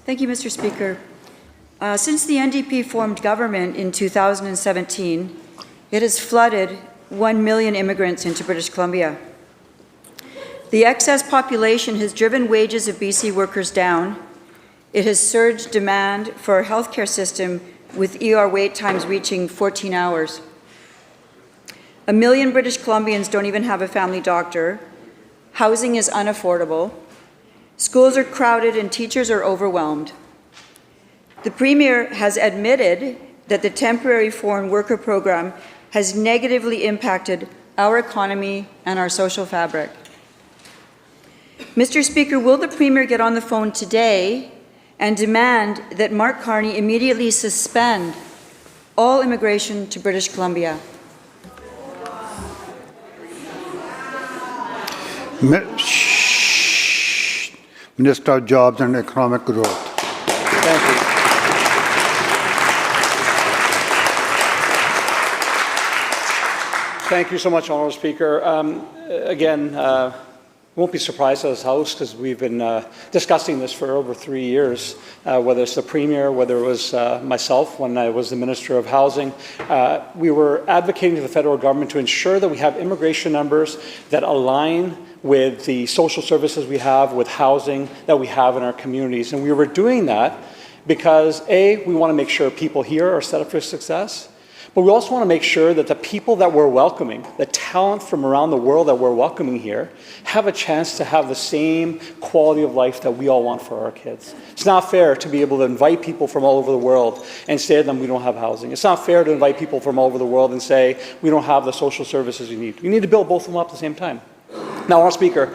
Thank you, Mr. Speaker. Since the NDP formed government in 2017, it has flooded 1 million immigrants into British Columbia. The excess population has driven wages of BC workers down. It has surged demand for our healthcare system, with ER wait times reaching 14 hours. 1 million British Columbians don't even have a family doctor. Housing is unaffordable. Schools are crowded and teachers are overwhelmed. The Premier has admitted that the temporary foreign worker program has negatively impacted our economy and our social fabric. Mr. Speaker, will the Premier get on the phone today and demand that Mark Carney immediately suspend all immigration to British Columbia? Minister of Jobs and Economic Growth. Thank you. Thank you so much, Honourable Speaker. Again, won't be surprised at this House because we've been discussing this for over 3 years, whether it's the Premier, whether it was myself when I was the Minister of Housing. We were advocating to the federal government to ensure that we have immigration numbers that align with the social services we have, with housing that we have in our communities. And we were doing that because, A, we want to make sure people here are set up for success, but we also want to make sure that the people that we're welcoming, the talent from around the world that we're welcoming here, have a chance to have the same quality of life that we all want for our kids. It's not fair to be able to invite people from all over the world and say to them, we don't have housing. It's not fair to invite people from all over the world and say, we don't have the social services you need. You need to build both of them up at the same time. Now, Honourable Speaker,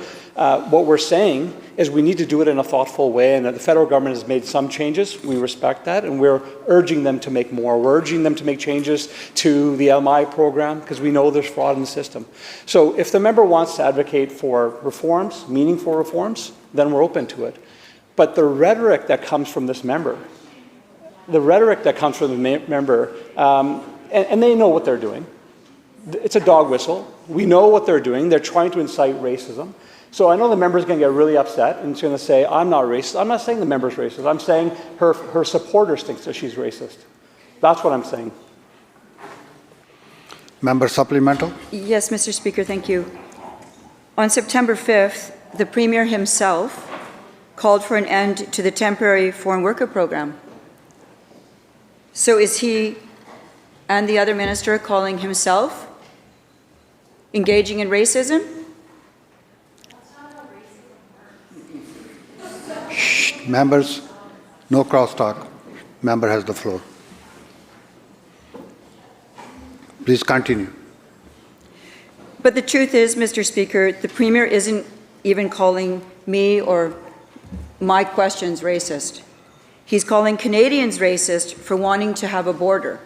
what we're saying is we need to do it in a thoughtful way, and the federal government has made some changes. We respect that, and we're urging them to make more. We're urging them to make changes to the LMI program because we know there's fraud in the system. So if the member wants to advocate for reforms, meaningful reforms, then we're open to it. But the rhetoric that comes from this member, and they know what they're doing. It's a dog whistle. We know what they're doing. They're trying to incite racism. So I know the member's going to get really upset and she's going to say, I'm not racist. I'm not saying the member's racist. I'm saying her supporters think that she's racist. That's what I'm saying. Member supplemental? Yes, Mr. Speaker, thank you. On September 5th, the Premier himself called for an end to the temporary foreign worker program. So is he and the other minister calling himself engaging in racism? Shh, members, no crosstalk. Member has the floor. Please continue. But the truth is, Mr. Speaker, the Premier isn't even calling me or my questions racist. He's calling Canadians racist for wanting to have a border.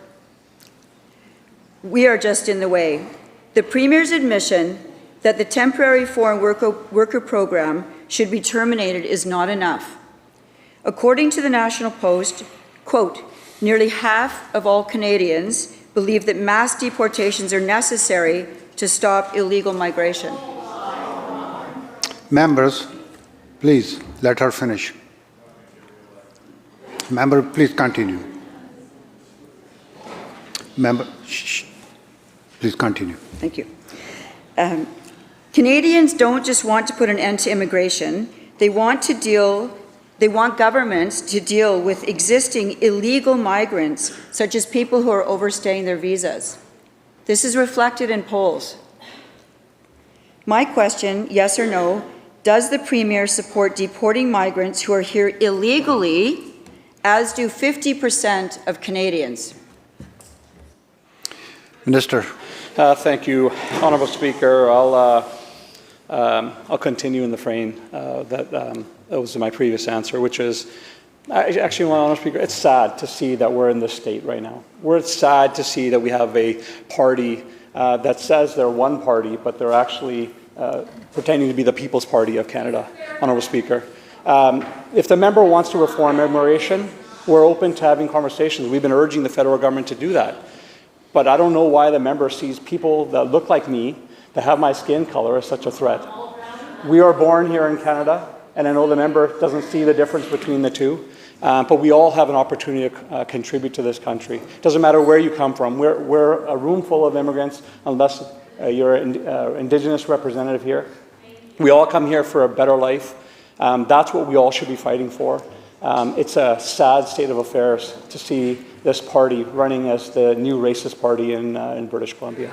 We are just in the way. The Premier's admission that the temporary foreign worker program should be terminated is not enough. According to the National Post, quote, nearly half of all Canadians believe that mass deportations are necessary to stop illegal migration. Members, please let her finish. Member, please continue. Member, shh. Please continue. Thank you. Canadians don't just want to put an end to immigration. They want governments to deal with existing illegal migrants, such as people who are overstaying their visas. This is reflected in polls. My question, yes or no, does the Premier support deporting migrants who are here illegally, as do 50% of Canadians? Minister. Thank you, Honourable Speaker. I'll continue in the frame that was my previous answer, which is, actually, Honourable Speaker, it's sad to see that we're in this state right now. It's sad to see that we have a party that says they're one party, but they're actually pretending to be the People's Party of Canada, Honourable Speaker. If the member wants to reform immigration, we're open to having conversations. We've been urging the federal government to do that. But I don't know why the member sees people that look like me, that have my skin color, as such a threat. We are born here in Canada, and I know the member doesn't see the difference between the two. But we all have an opportunity to contribute to this country. Doesn't matter where you come from. We're a room full of immigrants, unless you're an Indigenous representative here. We all come here for a better life. That's what we all should be fighting for. It's a sad state of affairs to see this party running as the new racist party in British Columbia.